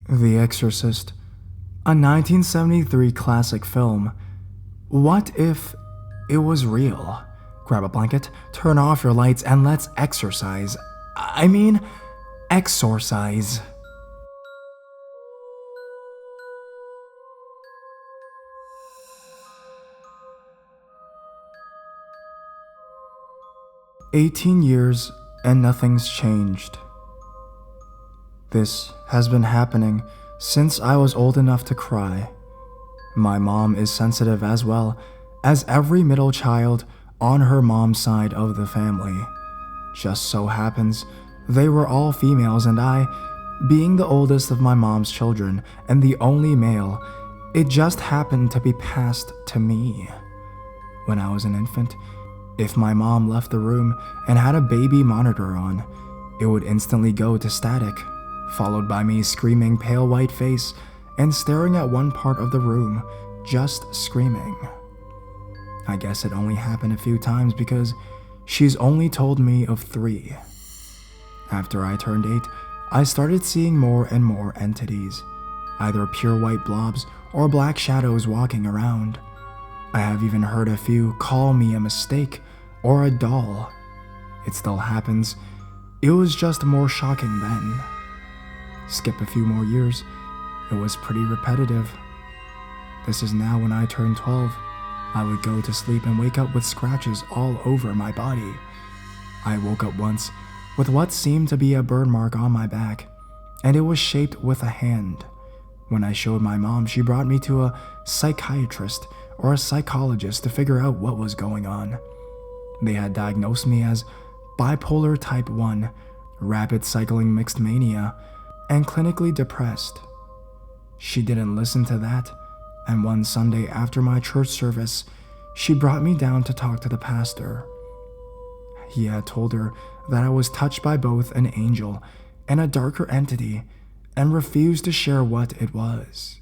The Exorcist, a 1973 classic film. What if it was real? Grab a blanket, turn off your lights, and let's exorcise. Exorcise. "18 years and nothing's changed. This has been happening since I was old enough to cry. My mom is sensitive as well as every middle child on her mom's side of the family. Just so happens they were all females, and I, being the oldest of my mom's children and the only male, it just happened to be passed to me. When I was an infant, if my mom left the room and had a baby monitor on, it would instantly go to static, followed by me screaming pale white face and staring at one part of the room, just screaming. I guess it only happened a few times because she's only told me of 3. After I turned 8, I started seeing more and more entities, either pure white blobs or black shadows walking around. I have even heard a few call me a mistake or a doll. It still happens. It was just more shocking then. Skip a few more years, it was pretty repetitive. This is now when I turned 12. I would go to sleep and wake up with scratches all over my body. I woke up once with what seemed to be a burn mark on my back, and it was shaped with a hand. When I showed my mom, she brought me to a psychiatrist or a psychologist to figure out what was going on. They had diagnosed me as bipolar type 1, rapid cycling mixed mania, and clinically depressed. She didn't listen to that, and one Sunday after my church service, she brought me down to talk to the pastor. He had told her that I was touched by both an angel and a darker entity and refused to share what it was.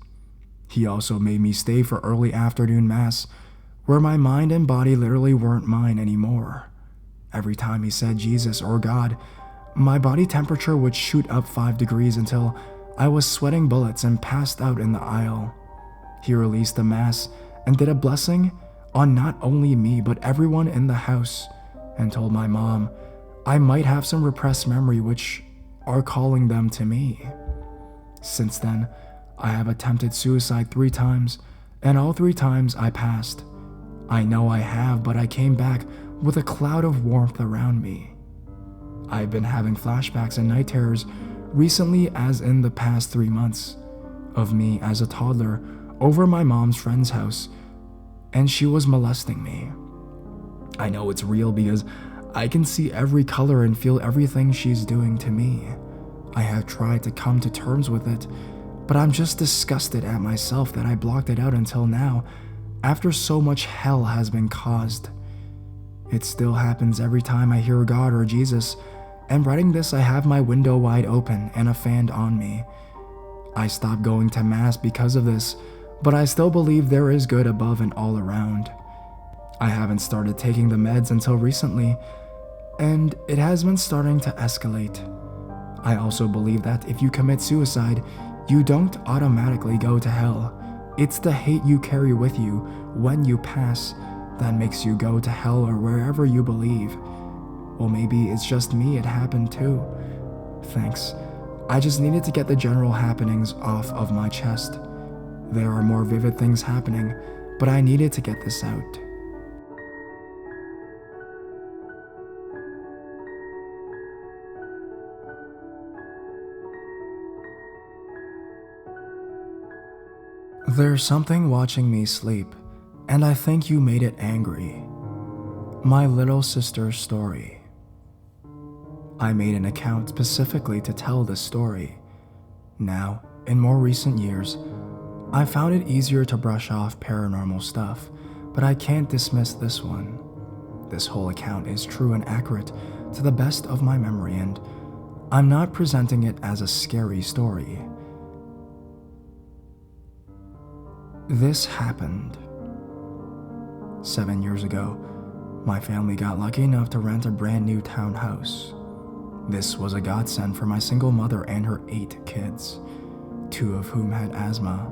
He also made me stay for early afternoon mass, where my mind and body literally weren't mine anymore. Every time he said Jesus or God, my body temperature would shoot up 5 degrees until I was sweating bullets and passed out in the aisle. He released the mass and did a blessing on not only me but everyone in the house, and told my mom I might have some repressed memory which are calling them to me. Since then, I have attempted suicide 3 times, and all 3 times I passed. I know I have, but I came back with a cloud of warmth around me. I've been having flashbacks and night terrors recently, as in the past 3 months, of me as a toddler over my mom's friend's house, and she was molesting me. I know it's real because I can see every color and feel everything she's doing to me. I have tried to come to terms with it, but I'm just disgusted at myself that I blocked it out until now, after so much hell has been caused. It still happens every time I hear God or Jesus, and writing this I have my window wide open and a fan on me. I stopped going to mass because of this, but I still believe there is good above and all around. I haven't started taking the meds until recently, and it has been starting to escalate. I also believe that if you commit suicide, you don't automatically go to hell. It's the hate you carry with you when you pass that makes you go to hell or wherever you believe. Well, maybe it's just me, it happened too. Thanks. I just needed to get the general happenings off of my chest. There are more vivid things happening, but I needed to get this out. There's something watching me sleep, and I think you made it angry. My little sister's story. I made an account specifically to tell this story. Now, in more recent years, I found it easier to brush off paranormal stuff, but I can't dismiss this one. This whole account is true and accurate to the best of my memory, and I'm not presenting it as a scary story. This happened 7 years ago. My family got lucky enough to rent a brand new townhouse. This was a godsend for my single mother and her 8 kids. 2 of whom had asthma.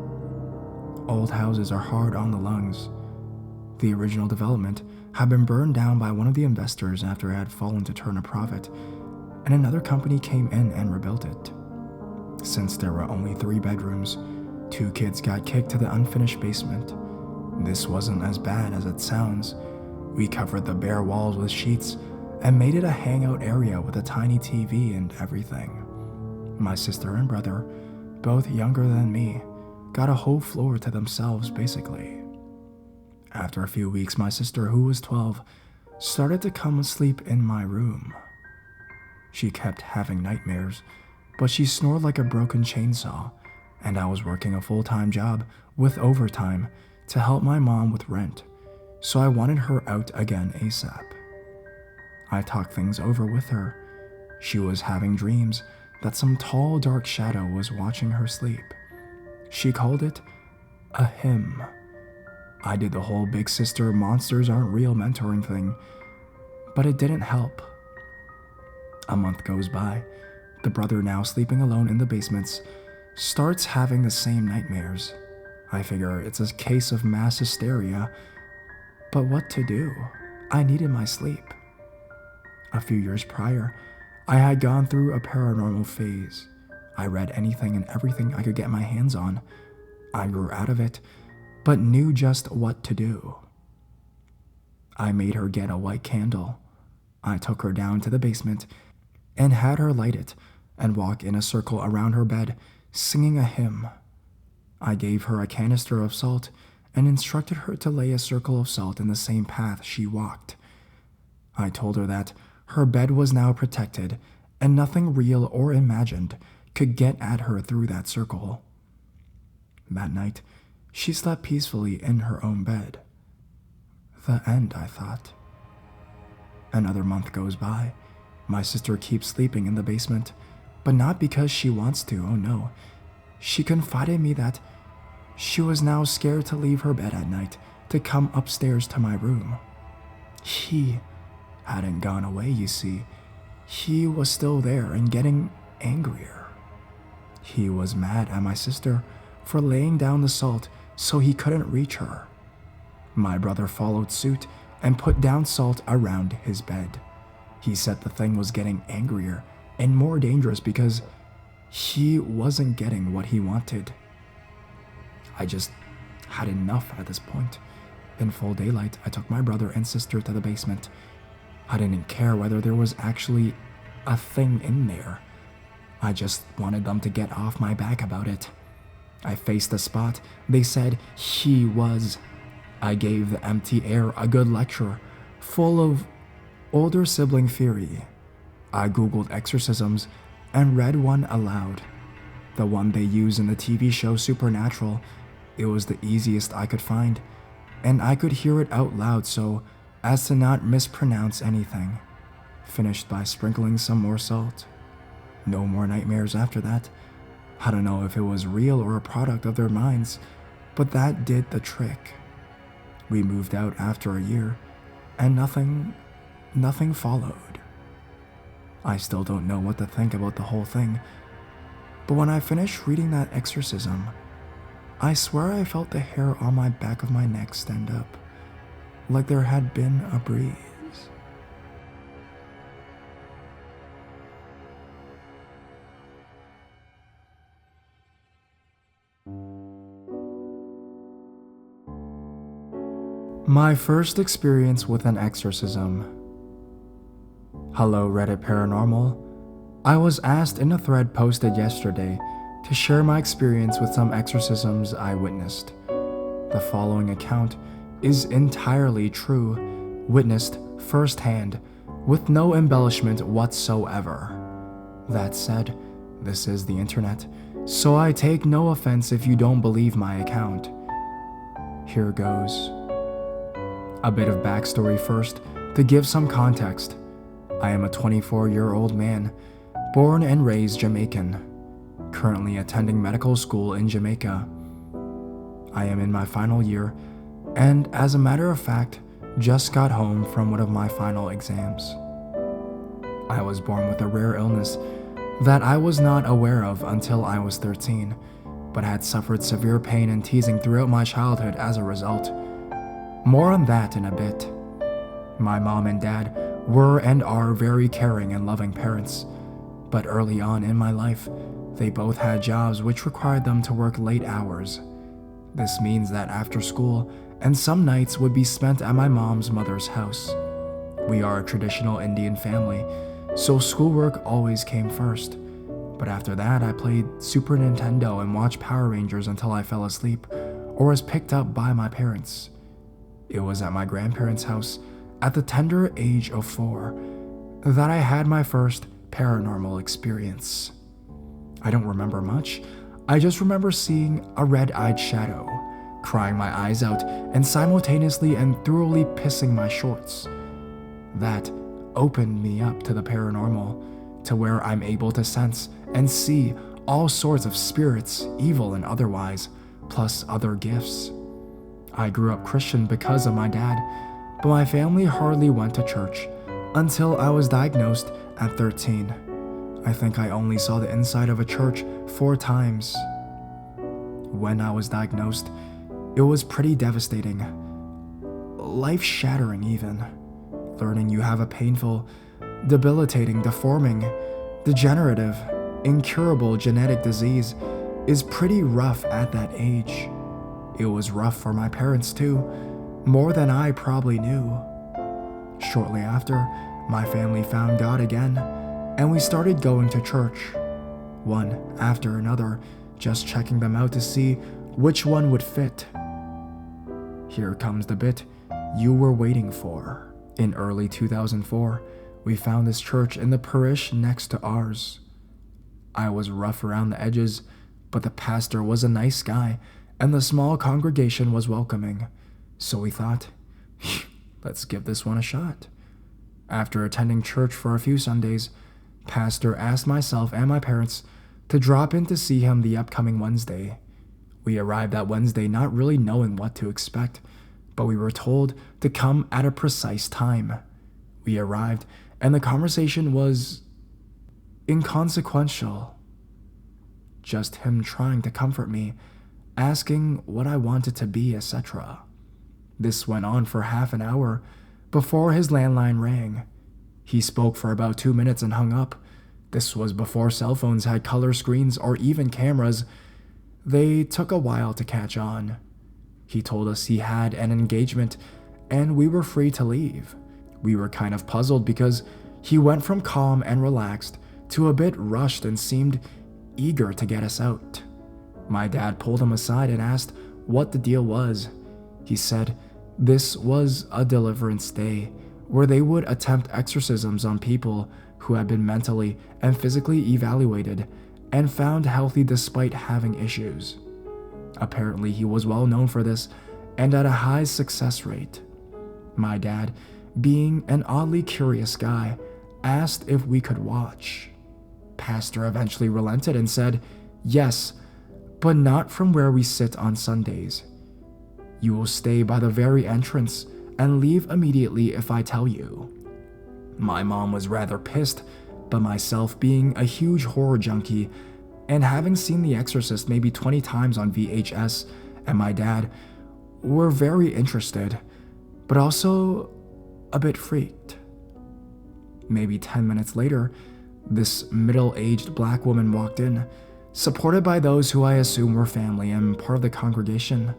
Old houses are hard on the lungs. The original development had been burned down by one of the investors after it had fallen to turn a profit, and another company came in and rebuilt it. Since there were only 3 bedrooms, 2 kids got kicked to the unfinished basement. This wasn't as bad as it sounds. We covered the bare walls with sheets and made it a hangout area with a tiny TV and everything. My sister and brother, both younger than me, got a whole floor to themselves basically. After a few weeks, my sister, who was 12, started to come asleep in my room. She kept having nightmares, but she snored like a broken chainsaw, and I was working a full-time job with overtime to help my mom with rent, so I wanted her out again ASAP. I talked things over with her. She was having dreams that some tall, dark shadow was watching her sleep. She called it a him. I did the whole big sister monsters aren't real mentoring thing, but it didn't help. A month goes by. The brother, now sleeping alone in the basements, starts having the same nightmares. I figure it's a case of mass hysteria, but what to do? I needed my sleep. A few years prior, I had gone through a paranormal phase. I read anything and everything I could get my hands on. I grew out of it, but knew just what to do. I made her get a white candle. I took her down to the basement and had her light it and walk in a circle around her bed, singing a hymn. I gave her a canister of salt and instructed her to lay a circle of salt in the same path she walked. I told her that her bed was now protected and nothing real or imagined could get at her through that circle. That night, she slept peacefully in her own bed. The end, I thought. Another month goes by. My sister keeps sleeping in the basement, but not because she wants to, oh no. She confided me that she was now scared to leave her bed at night to come upstairs to my room. He hadn't gone away, you see. He was still there and getting angrier. He was mad at my sister for laying down the salt so he couldn't reach her. My brother followed suit and put down salt around his bed. He said the thing was getting angrier and more dangerous because he wasn't getting what he wanted. I just had enough at this point. In full daylight, I took my brother and sister to the basement. I didn't care whether there was actually a thing in there. I just wanted them to get off my back about it. I faced the spot they said he was. I gave the empty air a good lecture, full of older sibling theory. I googled exorcisms and read one aloud. The one they use in the TV show Supernatural. It was the easiest I could find, and I could hear it out loud so as to not mispronounce anything. Finished by sprinkling some more salt. No more nightmares after that. I don't know if it was real or a product of their minds, but that did the trick. We moved out after a year, and nothing followed. I still don't know what to think about the whole thing, but when I finished reading that exorcism, I swear I felt the hair on my back of my neck stand up, like there had been a breeze. My first experience with an exorcism. Hello Reddit Paranormal. I was asked in a thread posted yesterday to share my experience with some exorcisms I witnessed. The following account is entirely true, witnessed firsthand, with no embellishment whatsoever. That said, this is the internet, so I take no offense if you don't believe my account. Here goes. A bit of backstory first, to give some context. I am a 24-year-old man, born and raised Jamaican, currently attending medical school in Jamaica. I am in my final year, and as a matter of fact, just got home from one of my final exams. I was born with a rare illness that I was not aware of until I was 13, but had suffered severe pain and teasing throughout my childhood as a result. More on that in a bit. My mom and dad were and are very caring and loving parents, but early on in my life, they both had jobs which required them to work late hours. This means that after school and some nights would be spent at my mom's mother's house. We are a traditional Indian family, so schoolwork always came first. But after that, I played Super Nintendo and watched Power Rangers until I fell asleep or was picked up by my parents. It was at my grandparents' house at the tender age of 4 that I had my first paranormal experience. I don't remember much. I just remember seeing a red-eyed shadow, crying my eyes out, and simultaneously and thoroughly pissing my shorts. That opened me up to the paranormal, to where I'm able to sense and see all sorts of spirits, evil and otherwise, plus other gifts. I grew up Christian because of my dad, but my family hardly went to church until I was diagnosed at 13. I think I only saw the inside of a church 4 times. When I was diagnosed, it was pretty devastating, life-shattering even. Learning you have a painful, debilitating, deforming, degenerative, incurable genetic disease is pretty rough at that age. It was rough for my parents too, more than I probably knew. Shortly after, my family found God again, and we started going to church, one after another, just checking them out to see which one would fit. Here comes the bit you were waiting for. In early 2004, we found this church in the parish next to ours. I was rough around the edges, but the pastor was a nice guy, and the small congregation was welcoming, so we thought, let's give this one a shot. After attending church for a few Sundays, Pastor asked myself and my parents to drop in to see him the upcoming Wednesday. We arrived that Wednesday not really knowing what to expect, but we were told to come at a precise time. We arrived, and the conversation was inconsequential. Just him trying to comfort me, asking what I wanted to be, etc. This went on for half an hour before his landline rang. He spoke for about 2 minutes and hung up. This was before cell phones had color screens or even cameras. They took a while to catch on. He told us he had an engagement and we were free to leave. We were kind of puzzled because he went from calm and relaxed to a bit rushed and seemed eager to get us out. My dad pulled him aside and asked what the deal was. He said this was a deliverance day where they would attempt exorcisms on people who had been mentally and physically evaluated and found healthy despite having issues. Apparently, he was well known for this and at a high success rate. My dad, being an oddly curious guy, asked if we could watch. Pastor eventually relented and said, yes, but not from where we sit on Sundays. You will stay by the very entrance and leave immediately if I tell you. My mom was rather pissed, but myself being a huge horror junkie and having seen The Exorcist maybe 20 times on VHS, and my dad were very interested, but also a bit freaked. Maybe 10 minutes later, this middle-aged black woman walked in, supported by those who I assume were family and part of the congregation.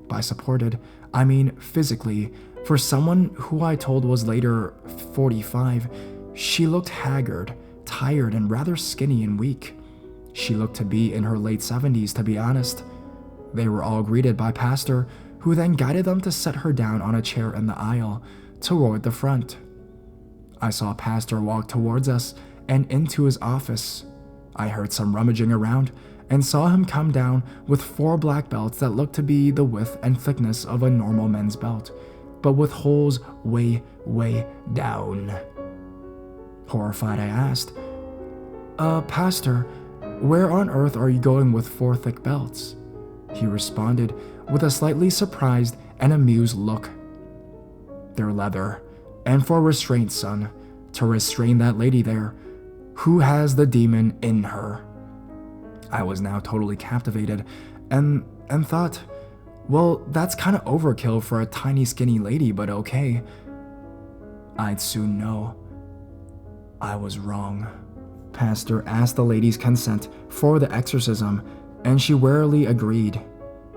By supported, I mean physically. For someone who I told was later 45, she looked haggard, tired, and rather skinny and weak. She looked to be in her late 70s, to be honest. They were all greeted by Pastor, who then guided them to set her down on a chair in the aisle toward the front. I saw Pastor walk towards us and into his office. I heard some rummaging around and saw him come down with 4 black belts that looked to be the width and thickness of a normal men's belt, but with holes way, way down. Horrified, I asked, Pastor, where on earth are you going with 4 thick belts? He responded with a slightly surprised and amused look. They're leather, and for restraint, son, to restrain that lady there, who has the demon in her. I was now totally captivated and thought, well, that's kind of overkill for a tiny skinny lady, but okay. I'd soon know I was wrong. Pastor asked the lady's consent for the exorcism, and she warily agreed.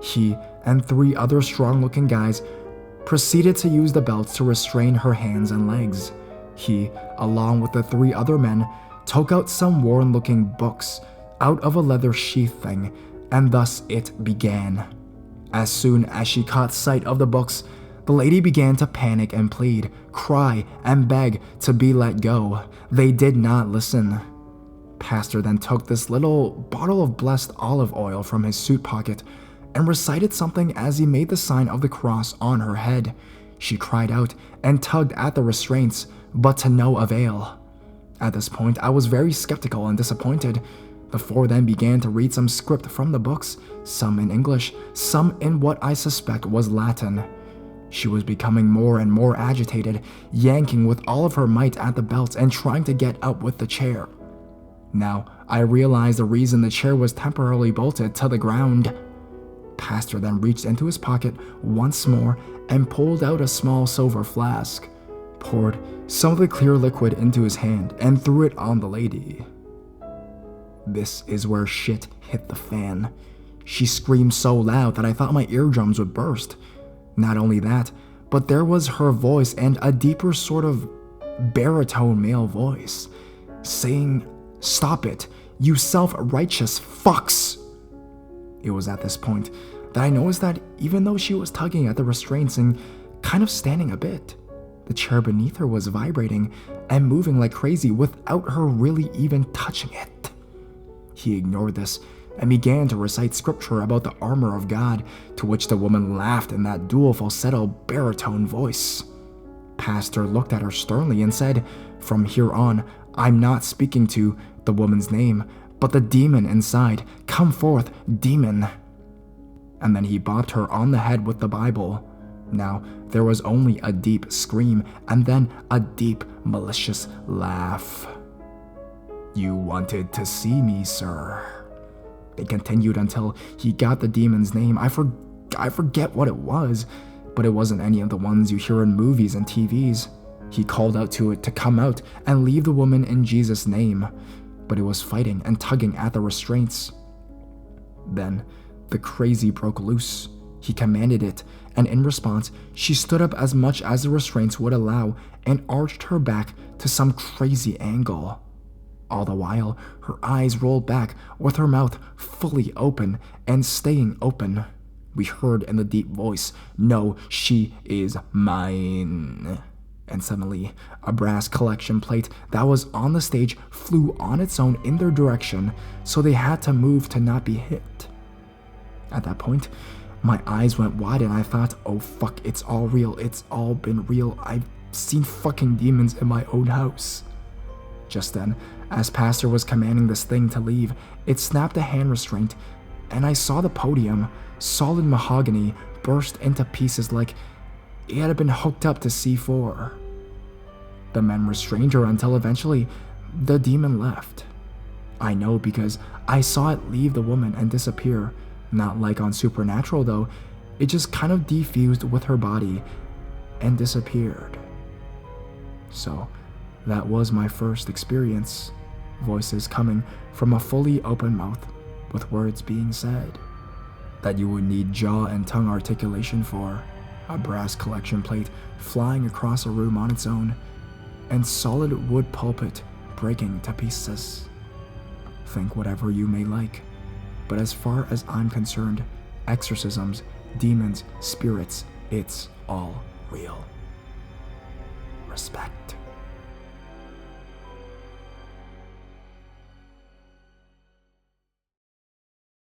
He and 3 other strong-looking guys proceeded to use the belts to restrain her hands and legs. He, along with the 3 other men, took out some worn-looking books out of a leather sheath thing, and thus it began. As soon as she caught sight of the books, the lady began to panic and plead, cry, and beg to be let go. They did not listen. Pastor then took this little bottle of blessed olive oil from his suit pocket and recited something as he made the sign of the cross on her head. She cried out and tugged at the restraints, but to no avail. At this point, I was very skeptical and disappointed. The 4 then began to read some script from the books, some in English, some in what I suspect was Latin. She was becoming more and more agitated, yanking with all of her might at the belts and trying to get up with the chair. Now, I realized the reason the chair was temporarily bolted to the ground. Pastor then reached into his pocket once more and pulled out a small silver flask, poured some of the clear liquid into his hand, and threw it on the lady. This is where shit hit the fan. She screamed so loud that I thought my eardrums would burst. Not only that, but there was her voice and a deeper sort of baritone male voice, saying, "Stop it, you self-righteous fucks." It was at this point that I noticed that even though she was tugging at the restraints and kind of standing a bit, the chair beneath her was vibrating and moving like crazy without her really even touching it. He ignored this and began to recite scripture about the armor of God, to which the woman laughed in that dual falsetto baritone voice. Pastor looked at her sternly and said, "From here on, I'm not speaking to the woman's name, but the demon inside. Come forth, demon." And then he bopped her on the head with the Bible. Now, there was only a deep scream and then a deep, malicious laugh. "You wanted to see me, sir." They continued until he got the demon's name. I forget what it was, but it wasn't any of the ones you hear in movies and TVs. He called out to it to come out and leave the woman in Jesus' name, but it was fighting and tugging at the restraints. Then, the crazy broke loose. He commanded it, and in response, she stood up as much as the restraints would allow and arched her back to some crazy angle. All the while, her eyes rolled back with her mouth fully open and staying open. We heard in the deep voice, "No, she is mine." And suddenly, a brass collection plate that was on the stage flew on its own in their direction, so they had to move to not be hit. At that point, my eyes went wide and I thought, oh fuck, it's all real. It's all been real. I've seen fucking demons in my own house. Just then, as Pastor was commanding this thing to leave, it snapped a hand restraint, and I saw the podium, solid mahogany, burst into pieces like it had been hooked up to C4. The men restrained her until eventually the demon left. I know because I saw it leave the woman and disappear. Not like on Supernatural though, it just kind of defused with her body and disappeared. So, that was my first experience. Voices coming from a fully open mouth with words being said that you would need jaw and tongue articulation for, a brass collection plate flying across a room on its own, and solid wood pulpit breaking to pieces. Think whatever you may like, but as far as I'm concerned, exorcisms, demons, spirits, it's all real. Respect.